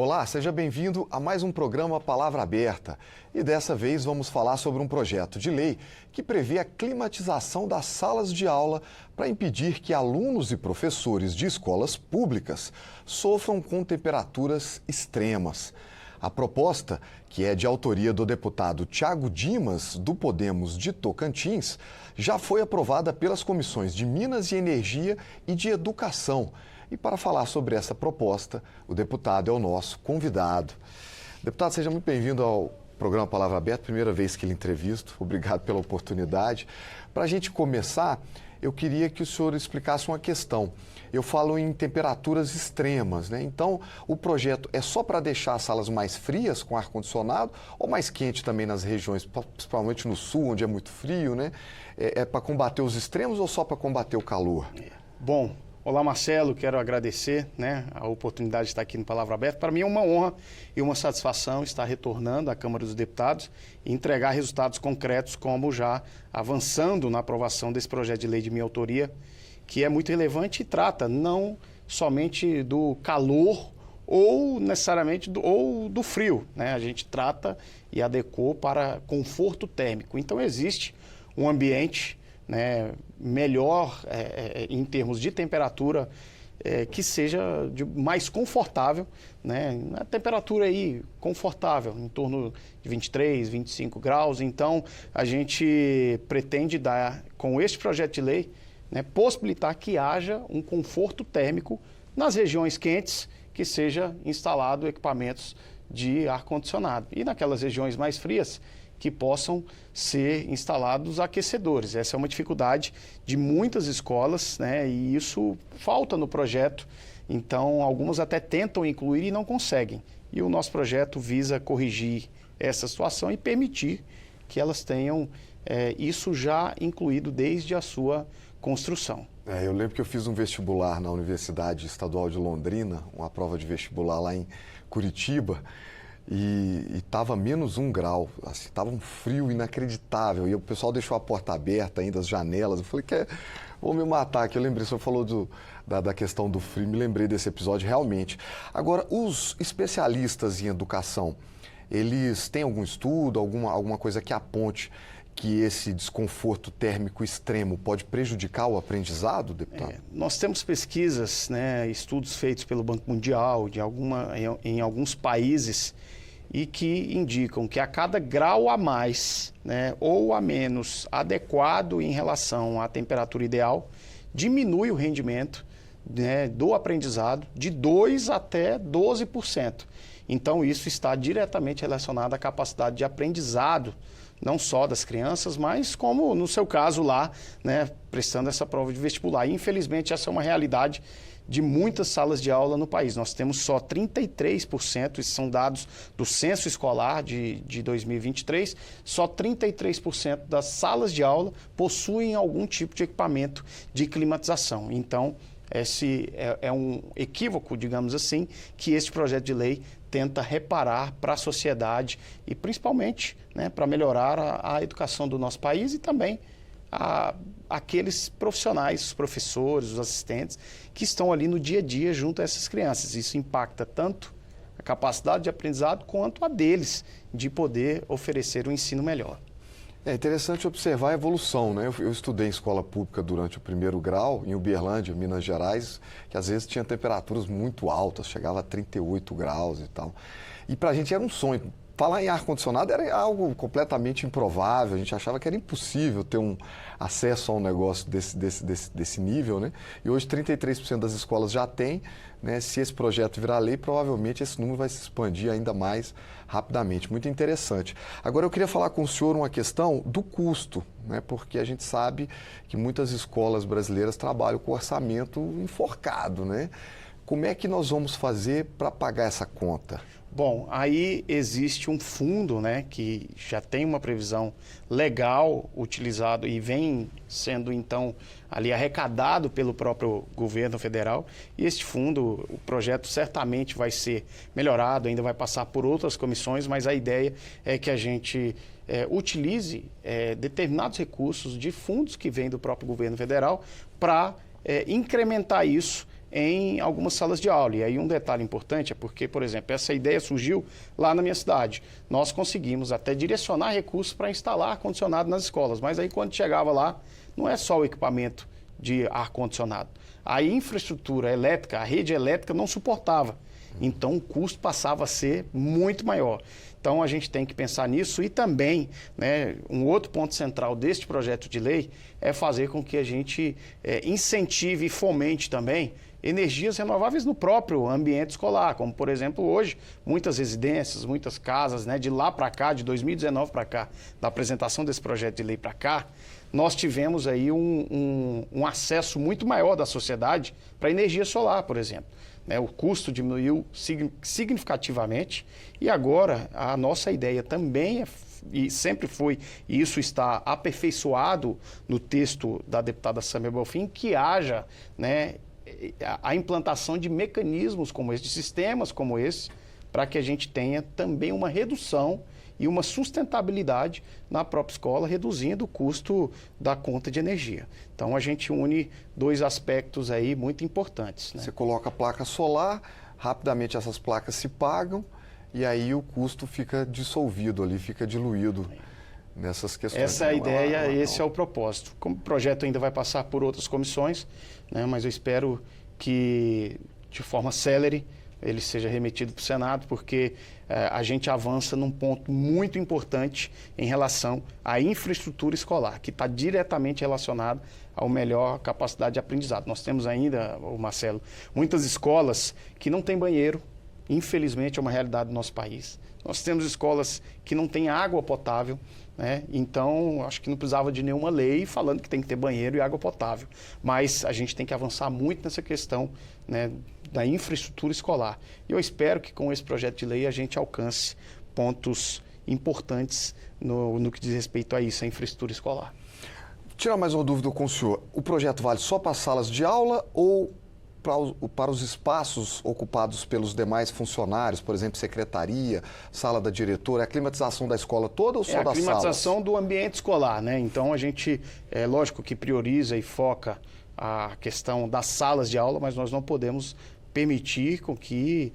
Olá, seja bem-vindo a mais um programa Palavra Aberta. E dessa vez vamos falar sobre um projeto de lei que prevê a climatização das salas de aula para impedir que alunos e professores de escolas públicas sofram com temperaturas extremas. A proposta, que é de autoria do deputado Thiago Dimas, do Podemos de Tocantins, já foi aprovada pelas comissões de Minas e Energia e de Educação. E para falar sobre essa proposta, o deputado é o nosso convidado. Deputado, seja muito bem-vindo ao programa Palavra Aberta, primeira vez que lhe entrevisto. Obrigado pela oportunidade. Para a gente começar, eu queria que o senhor explicasse uma questão. Eu falo em temperaturas extremas, né? Então, o projeto é só para deixar as salas mais frias com ar-condicionado ou mais quente também nas regiões, principalmente no sul, onde é muito frio, né? É para combater os extremos ou só para combater o calor? Bom, olá Marcelo, quero agradecer, a oportunidade de estar aqui no Palavra Aberta. Para mim é uma honra e uma satisfação estar retornando à Câmara dos Deputados e entregar resultados concretos, como já avançando na aprovação desse projeto de lei de minha autoria, que é muito relevante e trata não somente do calor ou necessariamente do frio, né? A gente trata e adequou para conforto térmico. Então existe um ambiente, melhor em termos de temperatura, que seja mais confortável, a temperatura aí confortável, em torno de 23, 25 graus. Então, a gente pretende dar, com este projeto de lei, possibilitar que haja um conforto térmico nas regiões quentes, que seja instalado equipamentos de ar-condicionado. E naquelas regiões mais frias, que possam ser instalados aquecedores. Essa é uma dificuldade de muitas escolas, e isso falta no projeto. Então, algumas até tentam incluir e não conseguem. E o nosso projeto visa corrigir essa situação e permitir que elas tenham isso já incluído desde a sua construção. Eu lembro que eu fiz um vestibular na Universidade Estadual de Londrina, uma prova de vestibular lá em Curitiba, e estava menos 1 grau, estava um frio inacreditável, e o pessoal deixou a porta aberta ainda, as janelas. Eu falei, vou me matar aqui. Eu lembrei, o senhor falou da questão do frio, me lembrei desse episódio realmente. Agora, os especialistas em educação, eles têm algum estudo, alguma coisa que aponte que esse desconforto térmico extremo pode prejudicar o aprendizado, deputado? Nós temos pesquisas, estudos feitos pelo Banco Mundial, em alguns países, e que indicam que a cada grau a mais, ou a menos adequado em relação à temperatura ideal, diminui o rendimento, do aprendizado de 2% até 12%. Então, isso está diretamente relacionado à capacidade de aprendizado, não só das crianças, mas como no seu caso lá, prestando essa prova de vestibular. E, infelizmente, essa é uma realidade de muitas salas de aula no país. Nós temos só 33%, isso são dados do censo escolar de 2023, só 33% das salas de aula possuem algum tipo de equipamento de climatização. Então, esse é um equívoco, digamos assim, que este projeto de lei tenta reparar para a sociedade e principalmente para melhorar a educação do nosso país e também aqueles profissionais, os professores, os assistentes, que estão ali no dia a dia junto a essas crianças. Isso impacta tanto a capacidade de aprendizado quanto a deles de poder oferecer um ensino melhor. É interessante observar a evolução, Eu estudei em escola pública durante o 1º grau, em Uberlândia, Minas Gerais, que às vezes tinha temperaturas muito altas, chegava a 38 graus e tal. E para a gente era um sonho. Falar em ar-condicionado era algo completamente improvável, a gente achava que era impossível ter um acesso a um negócio desse nível, E hoje 33% das escolas já têm, Se esse projeto virar lei, provavelmente esse número vai se expandir ainda mais rapidamente. Muito interessante. Agora eu queria falar com o senhor uma questão do custo, Porque a gente sabe que muitas escolas brasileiras trabalham com orçamento enforcado, Como é que nós vamos fazer para pagar essa conta? Bom, aí existe um fundo, que já tem uma previsão legal utilizado e vem sendo, então, ali arrecadado pelo próprio governo federal. E este fundo, o projeto certamente vai ser melhorado, ainda vai passar por outras comissões, mas a ideia é que a gente utilize determinados recursos de fundos que vêm do próprio governo federal para incrementar isso em algumas salas de aula. E aí um detalhe importante é porque, por exemplo, essa ideia surgiu lá na minha cidade. Nós conseguimos até direcionar recursos para instalar ar-condicionado nas escolas, mas aí quando chegava lá, não é só o equipamento de ar-condicionado. A infraestrutura elétrica, a rede elétrica não suportava. Então o custo passava a ser muito maior. Então a gente tem que pensar nisso e também, né, um outro ponto central deste projeto de lei é fazer com que a gente incentive e fomente também energias renováveis no próprio ambiente escolar, como por exemplo hoje, muitas residências, muitas casas, né, de lá para cá, de 2019 para cá, da apresentação desse projeto de lei para cá, nós tivemos aí um acesso muito maior da sociedade para energia solar, por exemplo. O custo diminuiu significativamente e agora a nossa ideia também e sempre foi, e isso está aperfeiçoado no texto da deputada Samia Bonfim, que haja, né, a implantação de mecanismos como esse, de sistemas como esse, para que a gente tenha também uma redução e uma sustentabilidade na própria escola, reduzindo o custo da conta de energia. Então, a gente une dois aspectos aí muito importantes, né? Você coloca a placa solar, rapidamente essas placas se pagam e aí o custo fica dissolvido ali, fica diluído nessas questões. Essa é a ideia, esse é o propósito. Como o projeto ainda vai passar por outras comissões, né, mas eu espero que, de forma célere, ele seja remetido para o Senado, porque a gente avança num ponto muito importante em relação à infraestrutura escolar, que está diretamente relacionado à melhor capacidade de aprendizado. Nós temos ainda, Marcelo, muitas escolas que não têm banheiro, infelizmente é uma realidade do nosso país. Nós temos escolas que não têm água potável, né? Então, acho que não precisava de nenhuma lei falando que tem que ter banheiro e água potável. Mas a gente tem que avançar muito nessa questão, né, da infraestrutura escolar. E eu espero que com esse projeto de lei a gente alcance pontos importantes no que diz respeito a isso, a infraestrutura escolar. Tirar mais uma dúvida com o senhor. O projeto vale só para as salas de aula ou para os espaços ocupados pelos demais funcionários, por exemplo, secretaria, sala da diretora, a climatização da escola toda ou só das salas? A climatização do ambiente escolar, né? Então a gente, lógico que prioriza e foca a questão das salas de aula, mas nós não podemos permitir com que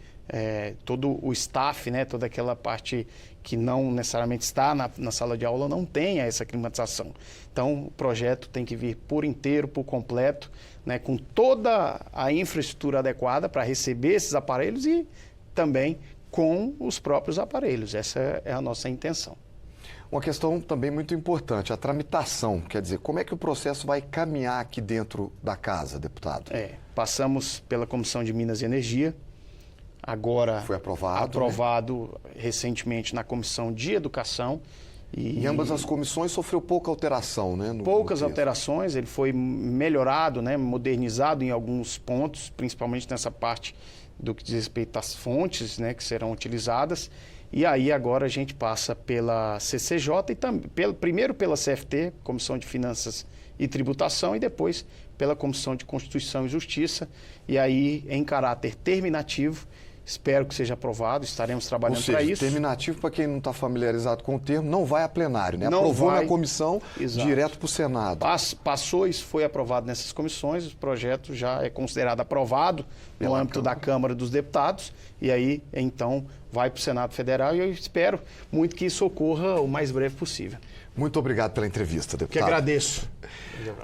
todo o staff, né, toda aquela parte que não necessariamente está na sala de aula, não tenha essa climatização. Então, o projeto tem que vir por inteiro, por completo, né, com toda a infraestrutura adequada para receber esses aparelhos e também com os próprios aparelhos. Essa é a nossa intenção. Uma questão também muito importante, a tramitação. Quer dizer, como é que o processo vai caminhar aqui dentro da casa, deputado? Passamos pela Comissão de Minas e Energia, agora foi aprovado recentemente na Comissão de Educação. E ambas as comissões sofreu pouca alteração, né? Poucas alterações, ele foi melhorado, né, modernizado em alguns pontos, principalmente nessa parte do que diz respeito às fontes, né, que serão utilizadas. E aí agora a gente passa pela CCJ e também primeiro pela CFT, Comissão de Finanças e Tributação, e depois pela Comissão de Constituição e Justiça. E aí, em caráter terminativo, espero que seja aprovado, estaremos trabalhando para isso. Terminativo, para quem não está familiarizado com o termo, não vai a plenário, né? Não aprovou vai, na comissão, exato, direto para o Senado. Passou, isso foi aprovado nessas comissões, o projeto já é considerado aprovado no âmbito da Câmara dos Deputados, e aí, então, vai para o Senado Federal e eu espero muito que isso ocorra o mais breve possível. Muito obrigado pela entrevista, deputado. Que agradeço.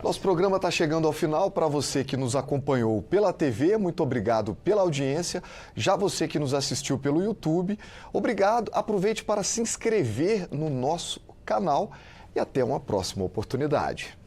Nosso programa está chegando ao final. Para você que nos acompanhou pela TV, muito obrigado pela audiência. Já você que nos assistiu pelo YouTube, obrigado. Aproveite para se inscrever no nosso canal e até uma próxima oportunidade.